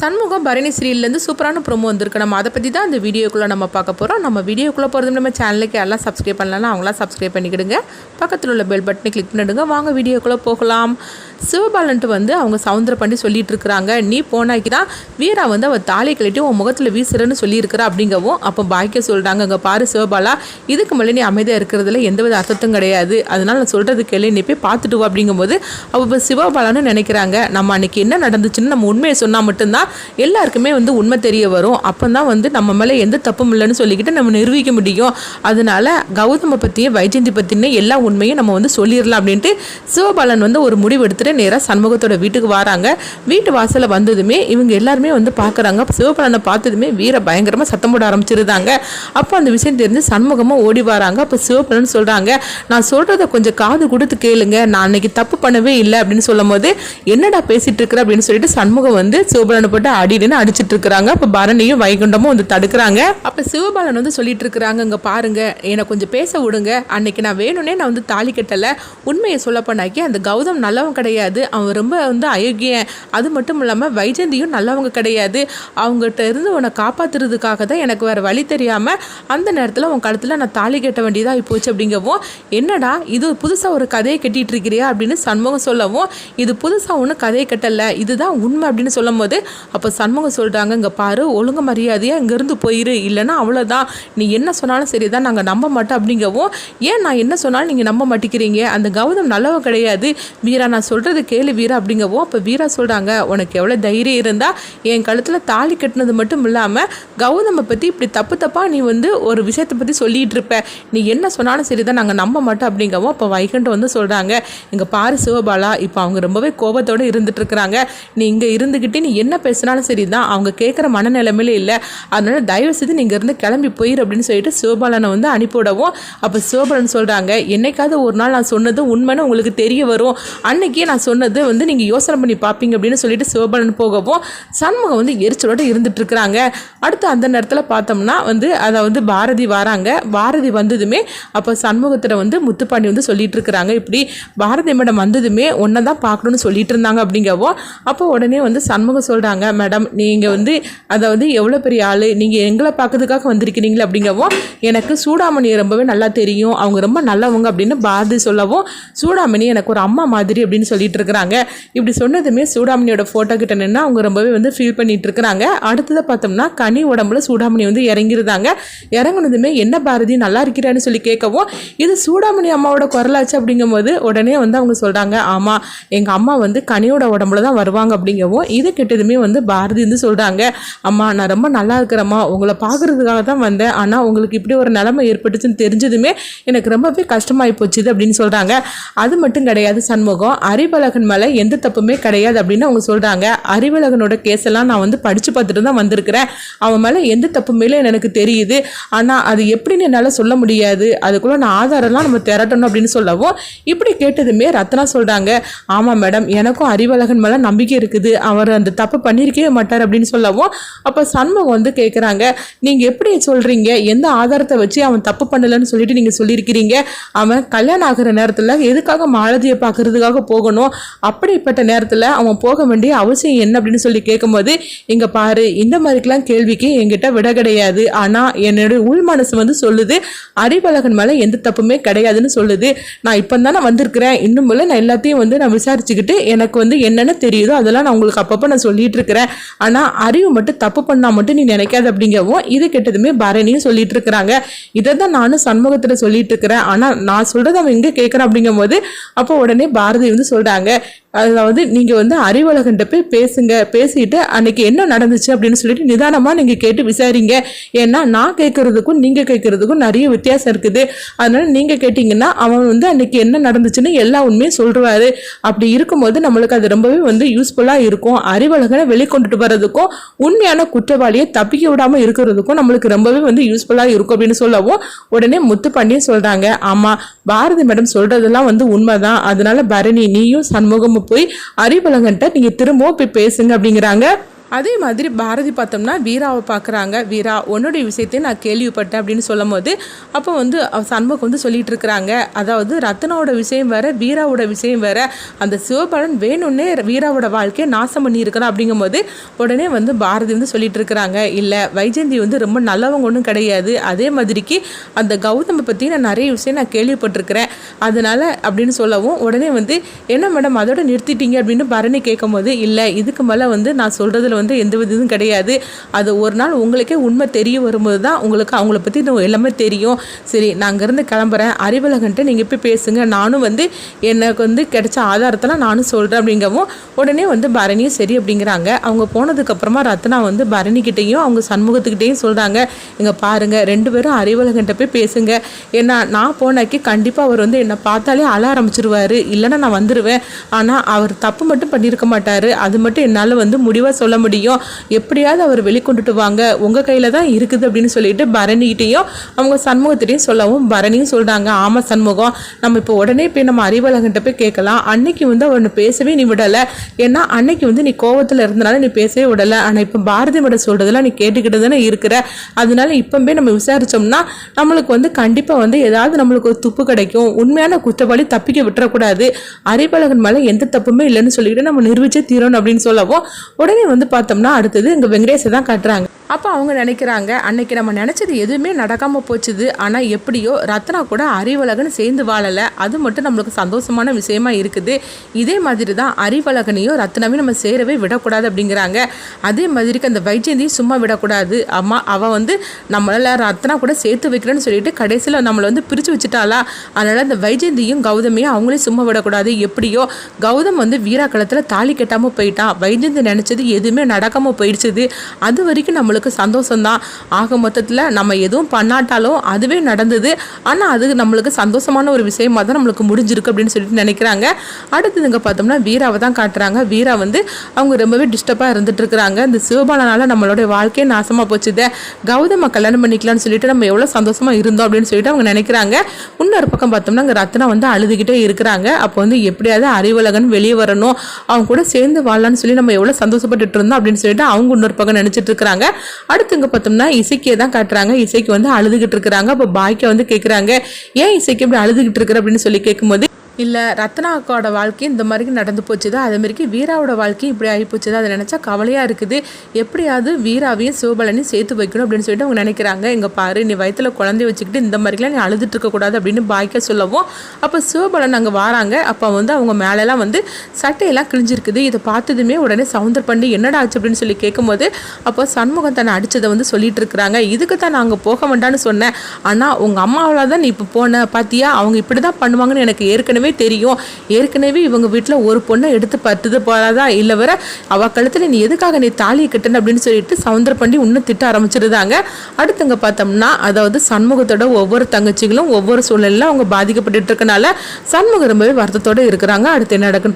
சண்முகம் பரணி சீரியல்லேருந்து சூப்பரான ப்ரோமோ வந்திருக்கு. நம்ம அதை பற்றி தான் இந்த வீடியோக்குள்ளே நம்ம பார்க்க போகிறோம். நம்ம வீடியோக்குள்ளே போகிறது நம்ம சேனலுக்கு எல்லாம் சப்ஸ்கிரைப் பண்ணலாம், அவங்களாம் சப்ஸ்கிரைப் பண்ணிக்கிடுங்க. பக்கத்தில் உள்ள பெல் பட்டனை கிளிக் பண்ணிடுங்க. வாங்க வீடியோக்குள்ளே போகலாம். சிவபாலன்ட்டு அவங்க சவுந்தர பண்ணி சொல்லிட்டு இருக்கிறாங்க, நீ போனாக்கி தான் வீரா அவள் தாலி கழிட்டு உன் முகத்தில் வீசுறன்னு சொல்லியிருக்கிறா அப்படிங்கவும். அப்போ பாக்கிய சொல்கிறாங்க, அங்கே பாரு சிவபாலா, இதுக்கு மேலே நீ அமைதியாக இருக்கிறதுல எந்தவித அர்த்தத்தும் கிடையாது, அதனால் நான் சொல்கிறது கேள்வி நீ போய் பார்த்துட்டு வா அப்படிங்கும்போது அப்போ இப்போ சிவபாலான்னு நினைக்கிறாங்க, நம்ம அன்றைக்கி என்ன நடந்துச்சுன்னு நம்ம உண்மையை சொன்னால் மட்டும்தான் எல்லாருக்குமே உண்மை தெரிய வரும். அப்போ தான் நம்ம மேலே எந்த தப்பும் இல்லைன்னு சொல்லிக்கிட்டு நம்ம நிரூபிக்க முடியும். அதனால கௌதமை பற்றியும் வைஜெயந்தி பற்றினே எல்லா உண்மையும் நம்ம சொல்லிடலாம் அப்படின்ட்டு சிவபாலன் ஒரு முடிவு எடுத்துட்டு நேராக சண்முகத்தோட வீட்டுக்கு வராங்க. வீட்டு வாசலில் வந்ததுமே இவங்க எல்லாருமே பார்க்குறாங்க. சிவபாலனை பார்த்ததுமே வீர பயங்கரமாக சத்தம் போட ஆரம்பிச்சிருந்தாங்க. அப்போ அந்த விஷயம் தெரிஞ்சு சண்முகமாக ஓடி வராங்க. அப்போ சிவபாலன் சொல்கிறாங்க, நான் சொல்கிறத கொஞ்சம் காது கொடுத்து கேளுங்க, நான் அன்னைக்கு தப்பு பண்ணவே இல்லை அப்படின்னு சொல்லும் போது, என்னடா பேசிட்டு இருக்கிற அப்படின்னு சொல்லிட்டு சண்முகம் சிவபாலனை போட்டு அடின்னு அடிச்சிட்டு இருக்கிறாங்க. அப்போ பரணியும் வைகுண்டமும் தடுக்கிறாங்க. அப்போ சிவபாலன் சொல்லிட்டு இருக்கிறாங்க, இங்கே பாருங்க, என்னை கொஞ்சம் பேச விடுங்க, அன்னைக்கு நான் வேணும்னே நான் தாலி கட்டலை, உண்மையை சொல்ல பண்ணாக்கி அந்த கௌதம் நல்லவன் கிடையாது, அவன் ரொம்ப அயோக்கியன், அது மட்டும் இல்லாமல் வைஜெயந்தியும் நல்லவங்க கிடையாது, அவங்ககிட்ட இருந்து உன்னை காப்பாற்றுறதுக்காக தான் எனக்கு வேறு வழி தெரியாமல் அந்த நேரத்தில் உன் கழுத்தில் நான் தாலி கட்ட வேண்டியதாக போச்சு அப்படிங்கவும், என்னடா இது புதுசாக ஒரு கதையை கட்டிகிட்டு இருக்கிறியா அப்படின்னு சண்முகம் சொல்லவும், இது புதுசாக ஒன்றும் கதையை கட்டலை, இதுதான் உண்மை அப்படின்னு சொல்லும் போது அப்போ சண்முகம் சொல்கிறாங்க, இங்கே பாரு, ஒழுங்கு மரியாதையாக இங்கேருந்து போயிரு, இல்லைன்னா அவ்வளோதான், நீ என்ன சொன்னாலும் சரி தான், நாங்கள் நம்ப மாட்டோம் அப்படிங்கவும், ஏன் நான் என்ன சொன்னாலும் நீங்கள் நம்ப மாட்டேங்கிறீங்க, அந்த கௌதம் நல்லவன் கிடையாது வீரா, நான் சொல்கிறது கேளு வீரா அப்படிங்கவும். அப்போ வீரா சொல்கிறாங்க, உனக்கு எவ்வளோ தைரியம் இருந்தால் என் கழுத்தில் தாலி கட்டினது மட்டும் இல்லாமல் கௌதமை பற்றி இப்படி தப்பு தப்பாக நீ ஒரு விஷயத்தை பற்றி சொல்லிகிட்டு இருப்ப, நீ என்ன சொன்னாலும் சரி தான், நாங்கள் நம்ப மாட்டோம் அப்படிங்கவும். அப்போ வைகுண்டம் சொல்கிறாங்க, இங்கே பாரு சிவபாலா, இப்போ அவங்க ரொம்பவே கோபத்தோடு இருந்துட்டு இருக்கிறாங்க, நீ இங்கே இருந்துக்கிட்டே நீ என்ன பேசினாலும் சரி தான், அவங்க கேட்குற மனநிலைமையில இல்லை, அதனால தயவு செய்து நீங்கள் இருந்து கிளம்பி போயிரு அப்படின்னு சொல்லிட்டு சிவபாலனை அனுப்பிவிடவும். அப்போ சிவபாலன் சொல்கிறாங்க, என்னைக்காவது ஒரு நாள் நான் சொன்னது உண்மைன்னு உங்களுக்கு தெரிய வரும், அன்னைக்கே நான் சொன்னது நீங்கள் யோசனை பண்ணி பார்ப்பீங்க அப்படின்னு சொல்லிட்டு சிவபாலன் போகவும் சண்முகம் எரிச்சலோடு இருந்துட்டு இருக்கிறாங்க. அடுத்து அந்த நேரத்தில் பார்த்தோம்னா அதாவது பாரதி வராங்க. பாரதி வந்ததுமே அப்போ சண்முகத்தில் முத்துப்பாண்டி சொல்லிட்டு இருக்கிறாங்க, இப்படி பாரதி மேடம் வந்ததுமே ஒன்றை தான் பார்க்கணும்னு சொல்லிட்டு இருந்தாங்க அப்படிங்கவும். அப்போ உடனே சண்முகம் சொல்கிறாங்க, மேடம் நீங்கள் அதாவது எவ்வளோ பெரிய ஆள், நீங்கள் எங்களை பார்க்கறதுக்காக வந்திருக்கிறீங்களே அப்படிங்கவும், எனக்கு சூடாமணியை ரொம்பவே நல்லா தெரியும், அவங்க ரொம்ப நல்லவங்க அப்படின்னு பாரதி சொல்லவும், சூடாமணி எனக்கு ஒரு அம்மா மாதிரி அப்படின்னு சொல்லிட்டு இருக்கிறாங்க. இப்படி சொன்னதுமே சூடாமணியோட ஃபோட்டோ கிட்ட நின்று அவங்க ரொம்பவே ஃபீல் பண்ணிட்டு இருக்கிறாங்க. அடுத்ததை பார்த்தோம்னா கனி உடம்புல சூடாமணி இறங்கிருந்தாங்க. இறங்குனதுமே என்ன பாரதி நல்லா இருக்கிறான்னு சொல்லி கேட்கவும், இது சூடாமணி அம்மாவோட குரலாச்சு அப்படிங்கும்போது உடனே அவங்க சொல்கிறாங்க, ஆமாம் எங்கள் அம்மா கனியோட உடம்புல தான் வருவாங்க அப்படிங்கவும். இது கிட்டதுமே பாரதி சொல்கிறாங்க, அம்மா நான் ரொம்ப நல்லா இருக்கிறேம்மா, உங்களை பார்க்குறதுக்காக தான் வந்தேன், ஆனால் உங்களுக்கு இப்படி ஒரு நிலைமை ஏற்பட்டுச்சுன்னு தெரிஞ்சதுமே எனக்கு ரொம்பவே கஷ்டமாகி போச்சுது அப்படின்னு சொல்கிறாங்க. அது மட்டும் கிடையாது சண்முகம், அறிவழகன் மேலே எந்த தப்புமே கிடையாது அப்படின்னு அவங்க சொல்கிறாங்க. அறிவழகனோட கேஸெல்லாம் நான் படித்து பார்த்துட்டு தான் வந்திருக்கிறேன், அவன் மேலே எந்த தப்புமேலே எனக்கு தெரியுது, ஆனால் அது எப்படின்னு என்னால் சொல்ல முடியாது, அதுக்குள்ளே நான் ஆதாரம்லாம் நம்ம திரட்டணும் அப்படின்னு சொல்லவும், இப்படி கேட்டதுமே ரத்னா சொல்கிறாங்க, ஆமாம் மேடம், எனக்கும் அறிவழகன் மேலே நம்பிக்கை இருக்குது, அவர் அந்த தப்பு பண்ணியிருக்கவே மாட்டார் அப்படின்னு சொல்லவும். அப்போ சண்முகம் கேட்குறாங்க, நீங்கள் எப்படி சொல்கிறீங்க, எந்த ஆதாரத்தை வச்சு அவன் தப்பு பண்ணலைன்னு சொல்லிட்டு நீங்கள் சொல்லியிருக்கிறீங்க, அவன் கல்யாணம் ஆகிற நேரத்தில் எதுக்காக மாலதியை பார்க்கறதுக்காக போகணும், அப்படிப்பட்ட நேரத்தில் அவன் போக வேண்டிய அவசியம் என்ன அப்படின்னு சொல்லி கேட்கும்போது, இங்கே பாரு, இந்த மாதிரிக்கெல்லாம் கேள்விக்கு என்கிட்ட விட கிடையாது, ஆனால் என்னுடைய உள் மனசு சொல்லுது அறிவழகன் மேலே எந்த தப்புமே கிடையாதுன்னு சொல்லுது, நான் இப்போ தானே வந்திருக்கிறேன், இன்னும் போல நான் எல்லாத்தையும் நான் விசாரிச்சுக்கிட்டு எனக்கு என்னென்ன தெரியுதோ அதெல்லாம் நான் உங்களுக்கு அப்பப்போ நான் சொல்லிட்டு இருக்கிறேன், ஆனால் அறிவு மட்டும் தப்பு பண்ணா மட்டும் நீ நினைக்காது அப்படிங்கவும். இது கெட்டதுமே பரணியும் சொல்லிட்டு இருக்கிறாங்க, இதை தான் நானும் சண்முகத்தில் சொல்லிட்டு இருக்கிறேன், ஆனால் நான் சொல்றது அவன் எங்கே கேட்குறேன் அப்படிங்கும்போது அப்போ உடனே பாரதி சொல்கிறாங்க, அதாவது நீங்கள் அறிவழகன்ட்ட போய் பேசுங்க, பேசிட்டு அன்னைக்கு என்ன நடந்துச்சு அப்படின்னு சொல்லிட்டு நிதானமாக நீங்கள் கேட்டு விசாரிங்க, ஏன்னா நான் கேட்குறதுக்கும் நீங்கள் கேட்குறதுக்கும் நிறைய வித்தியாசம் இருக்குது, அதனால நீங்கள் கேட்டிங்கன்னா அவன் அன்னைக்கு என்ன நடந்துச்சுன்னு எல்லா உண்மையும் சொல்லுவார், அப்படி இருக்கும்போது நம்மளுக்கு அது ரொம்பவே யூஸ்ஃபுல்லாக இருக்கும், அறிவழகனை வெளிக்கொண்டுட்டு வர்றதுக்கும் உண்மையான குற்றவாளியை தப்பிக்க விடாமல் இருக்கிறதுக்கும் நம்மளுக்கு ரொம்பவே யூஸ்ஃபுல்லாக இருக்கும் அப்படின்னு சொல்லவும், உடனே முத்துப்பாண்டியும் சொல்கிறாங்க, ஆமாம் பாரதி மேடம் சொல்கிறதெல்லாம் உண்மைதான், அதனால பரணி நீயும் சண்முகமும் போய் அறிவழகன்ட்ட நீங்கள் திரும்பவும் போய் பேசுங்க அப்படிங்கிறாங்க. அதே மாதிரி பாரதி பார்த்தோம்னா வீராவை பார்க்குறாங்க. வீரா, உன்னுடைய விஷயத்தையும் நான் கேள்விப்பட்டேன் அப்படின்னு சொல்லும் போது அப்போ வந்து சண்முகம் வந்து சொல்லிட்டு இருக்கிறாங்க, அதாவது ரத்னாவோட விஷயம் வேற, வீராவோட விஷயம் வேற. அந்த சிவபாலன் வேணும்னே வீராவோட வாழ்க்கையை நாசம் பண்ணியிருக்கிறான் அப்படிங்கும்போது உடனே வந்து பாரதி வந்து சொல்லிட்டு இருக்கிறாங்க, இல்லை வைஜெயந்தி வந்து ரொம்ப நல்லவங்க ஒன்றும் கிடையாது. அதே மாதிரிக்கு அந்த கௌதமை பற்றி நான் நிறைய விஷயம் நான் கேள்விப்பட்டிருக்கிறேன், அதனால அப்படின்னு சொல்லவும் உடனே வந்து என்ன மேடம் அதோட நிறுத்திட்டீங்க அப்படின்னு பரணி கேட்கும் போது, இல்லை இதுக்கு மேலே வந்து நான் சொல்கிறதுல வந்து எந்த விதமும் கிடையாது. அது ஒரு நாள் உங்களுக்கே உண்மை தெரிய வரும்போது தான் உங்களுக்கு அவங்கள பற்றி எல்லாமே தெரியும். சரி, நான் அங்கேருந்து கிளம்புறேன், அறிவழகன்ட்டு நீங்கள் போய் பேசுங்க, நானும் வந்து எனக்கு வந்து கிடைச்ச ஆதாரத்தெல்லாம் நானும் சொல்கிறேன் அப்படிங்கவும் உடனே வந்து பரணியும் சரி அப்படிங்கிறாங்க. அவங்க போனதுக்கப்புறமா ரத்னா வந்து பரணிக்கிட்டையும் அவங்க சண்முகத்துக்கிட்டையும் சொல்கிறாங்க, இங்கே பாருங்கள், 2 பேரும் அறிவழகன்ட்ட போய் பேசுங்க. ஏன்னா நான் போனாக்கி கண்டிப்பாக அவர் வந்து என்னை பார்த்தாலே அழ ஆரம்பிச்சிருவார், இல்லைன்னா நான் வந்துடுவேன். ஆனால் அவர் தப்பு மட்டும் பண்ணியிருக்க மாட்டார், அது மட்டும் என்னால் வந்து முடிவாக சொல்ல முடியும். எப்படியாவது அவர் வெளிக்கொண்டுட்டு வாங்க, உங்கள் கையில் தான் இருக்குது அப்படின்னு சொல்லிட்டு பரணிகிட்டையும் அவங்க சண்முகத்திட்டையும் சொல்லவும் பரணியும் சொல்கிறாங்க, ஆமாம் சண்முகம், நம்ம இப்போ உடனே போய் நம்ம அறிவழகன்ட்ட போய் கேட்கலாம். அன்னைக்கு வந்து அவனை பேசவே நீ விடலை, ஏன்னா அன்னைக்கு வந்து நீ கோவத்தில் இருந்தனால நீ பேசவே விடலை. ஆனால் இப்போ பாரதி மட்டும் சொல்கிறதெல்லாம் நீ கேட்டுக்கிட்டு தானே இருக்கிற, அதனால இப்போவே நம்ம விசாரித்தோம்னா நம்மளுக்கு வந்து கண்டிப்பாக வந்து ஏதாவது நம்மளுக்கு ஒரு துப்பு கிடைக்கும். உண்மையான குற்றவாளி தப்பிக்க விட்டுறக்கூடாது, அறிவழகன் மேலே எந்த தப்புமே இல்லைன்னு சொல்லிட்டு நம்ம நிரூபிச்சே தீரணும் அப்படின்னு சொல்லவும் உடனே வந்து பார்த்தோம்னா அடுத்தது இங்கே வெங்கடேஷை தான் காட்டுறாங்க. அப்போ அவங்க நினைக்கிறாங்க, அன்னைக்கு நம்ம நினச்சது எதுவுமே நடக்காமல் போச்சுது, ஆனால் எப்படியோ ரத்னா கூட அறிவழகன் சேர்ந்து வாழலை, அது மட்டும் நம்மளுக்கு சந்தோஷமான விஷயமா இருக்குது. இதே மாதிரி தான் அறிவழகனையும் ரத்னாவையும் நம்ம சேரவே விடக்கூடாது அப்படிங்கிறாங்க. அதே மாதிரிக்கு அந்த வைஜெயந்தியும் சும்மா விடக்கூடாது. அம்மா அவள் வந்து நம்மளால் ரத்னா கூட சேர்த்து வைக்கிறேன்னு சொல்லிட்டு கடைசியில் நம்மளை வந்து பிரித்து வச்சுட்டாளா, அதனால் அந்த வைஜெயந்தியும் கௌதமையும் அவங்களையும் சும்மா விடக்கூடாது. எப்படியோ கௌதம் வந்து வீரா களத்தில் தாலி கட்டாமல் போயிட்டான், வைஜெயந்தி நினச்சது எதுவுமே நடக்காமல் போயிடுச்சுது, அது வரைக்கும் நம்மளுக்கு சந்தோஷம்தான். ஆக மொத்தத்தில் நம்ம எதுவும் பண்ணாட்டாலும் அதுவே நடந்தது, ஆனால் அது நம்மளுக்கு சந்தோஷமான ஒரு விஷயமா தான் நம்மளுக்கு முடிஞ்சிருக்கு அப்படின்னு சொல்லிட்டு நினைக்கிறாங்க. அடுத்ததுங்க பார்த்தோம்னா வீராவை தான் காட்டுறாங்க. வீரா வந்து அவங்க ரொம்பவே டிஸ்டர்பாக இருந்துட்டு இருக்கிறாங்க. இந்த சிவபாலனால நம்மளுடைய வாழ்க்கையே நாசமாக போச்சுதே, கௌதம கல்யாணம் பண்ணிக்கலாம்னு சொல்லிட்டு நம்ம எவ்வளோ சந்தோஷமாக இருந்தோம் அப்படின்னு சொல்லிட்டு அவங்க நினைக்கிறாங்க. இன்னொரு பக்கம் பார்த்தோம்னா அங்கே ரத்னா வந்து அழுதுகிட்டே இருக்கிறாங்க. அப்போ வந்து எப்படியாவது அறிவழகன் வெளியே வரணும், அவங்க கூட சேர்ந்து வாழலான்னு சொல்லி நம்ம எவ்வளோ சந்தோஷப்பட்டுட்டு இருந்தோம் அப்படின்னு சொல்லிட்டு அவங்க இன்னொரு பக்கம் நினச்சிட்டு இருக்கிறாங்க. அடுத்து இங்கே பார்த்தோம்னா இசைக்கியை தான் காட்டுறாங்க. இசைக்கு வந்து அழுதுகிட்டு இருக்கிறாங்க. அப்போ பாய்க்கை வந்து கேட்குறாங்க, ஏன் இசைக்கு இப்படி அழுதுகிட்டு இருக்கிற அப்படின்னு சொல்லி கேட்கும்போது, இல்லை ரத்னா அக்காவோட வாழ்க்கையும் இந்த மாதிரி நடந்து போச்சுதா, அதே மாதிரி வீராவோட வாழ்க்கையும் இப்படி ஆகி போச்சுதா, அதை நினச்சா கவலையாக இருக்குது, எப்படியாவது வீராவையும் சிவபாலனையும் சேர்த்து வைக்கணும் அப்படின்னு சொல்லிட்டு அவங்க நினைக்கிறாங்க. இங்கே பாரு, நீ வயிற்றுல குழந்தைய வச்சுக்கிட்டு இந்த மாதிரிலாம் நீ அழுதுட்டு இருக்கக்கூடாது அப்படின்னு பாய்க்க சொல்லவும் அப்போ சிவபாலன் அங்கே வராங்க. அப்போ வந்து அவங்க மேலெல்லாம் வந்து சட்டையெல்லாம் கிழிஞ்சிருக்குது. இதை பார்த்ததுமே உடனே சவுந்தர் பண்ணி என்னடா ஆச்சு அப்படின்னு சொல்லி கேட்கும்போது அப்போ சண்முகம் தன்னை அடித்ததை வந்து சொல்லிட்டு இருக்கிறாங்க. இதுக்கு தான் நான் அங்கே போக வேண்டான்னு சொன்னேன், ஆனால் உங்கள் அம்மாவால் தான் நீ இப்போ போன பார்த்தியா, அவங்க இப்படி தான் பண்ணுவாங்கன்னு எனக்கு ஏற்கனவே தெரியும். ஏற்கனவே இவங்க வீட்டில் ஒரு பொண்ணை எடுத்து பத்துது போறாதா, இல்லை வர அவ கழுத்துல நீ எதுக்காக நீ தாலியை கட்டணும் அப்படின்னு சொல்லிட்டு சவுந்தர் பண்ணி இன்னும் திட்ட ஆரம்பிச்சிருந்தாங்க. அடுத்தங்க பார்த்தோம்னா அதாவது சண்முகத்தோட ஒவ்வொரு தங்கச்சிகளும் ஒவ்வொரு சூழ்நிலையில அவங்க பாதிக்கப்பட்டு இருக்கனால சண்முகம் ரொம்பவே வருத்தத்தோடு இருக்கிறாங்க. அடுத்து என்ன நடக்குன்னு